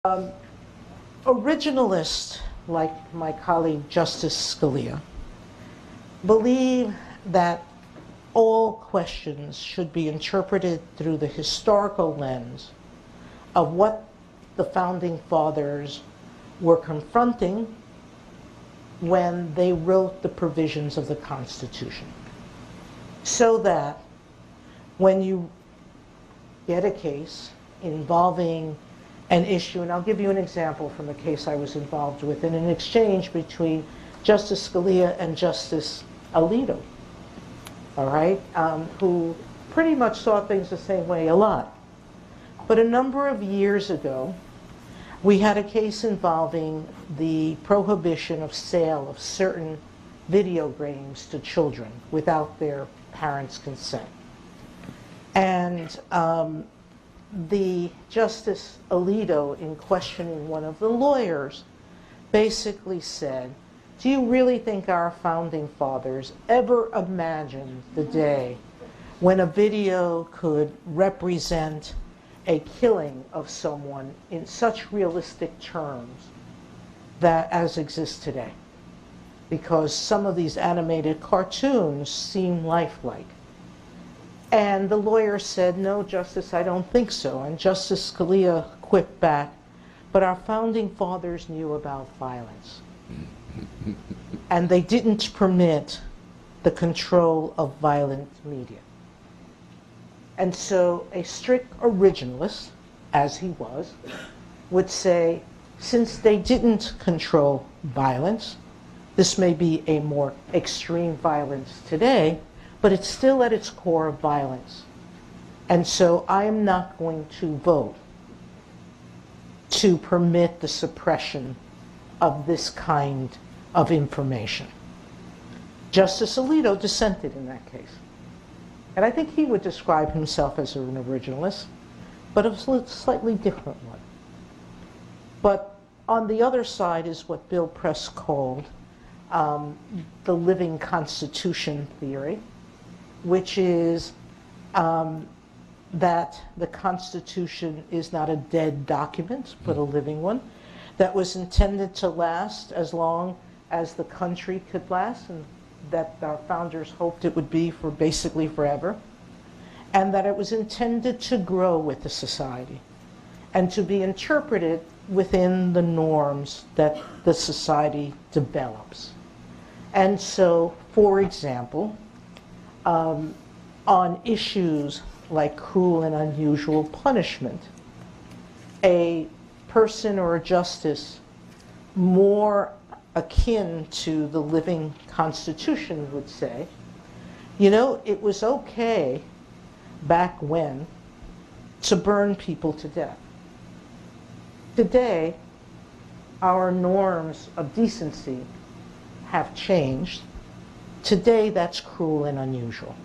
Um, Originalists, like my colleague Justice Scalia, believe that all questions should be interpreted through the historical lens of what the Founding Fathers were confronting when they wrote the provisions of the Constitution. So that when you get a case involving an issue, and I'll give you an example from a case I was involved with in an exchange between Justice Scalia and Justice Alito, all right, who pretty much saw things the same way a lot. But a number of years ago, we had a case involving the prohibition of sale of certain video games to children without their parents' consent. And the Justice Alito, in questioning one of the lawyers, basically said, do you really think our Founding Fathers ever imagined the day when a video could represent a killing of someone in such realistic terms that as exists today? Because some of these animated cartoons seem lifelike. And the lawyer said, no, Justice, I don't think so. And Justice Scalia quipped back, but our Founding Fathers knew about violence. And they didn't permit the control of violent media. And so a strict originalist, as he was, would say, since they didn't control violence, this may be a more extreme violence today, but it's still at its core of violence. And so I am not going to vote to permit the suppression of this kind of information. Justice Alito dissented in that case. And I think he would describe himself as an originalist, but a slightly different one. But on the other side is what Bill Press called the living constitution theory, which is that the Constitution is not a dead document, but a living one, that was intended to last as long as the country could last, and that our founders hoped it would be for basically forever, and that it was intended to grow with the society and to be interpreted within the norms that the society develops. And so, for example, on issues like cruel and unusual punishment, a person or a justice more akin to the living Constitution would say, you know, it was okay back when to burn people to death. Today, our norms of decency have changed. Today, that's cruel and unusual.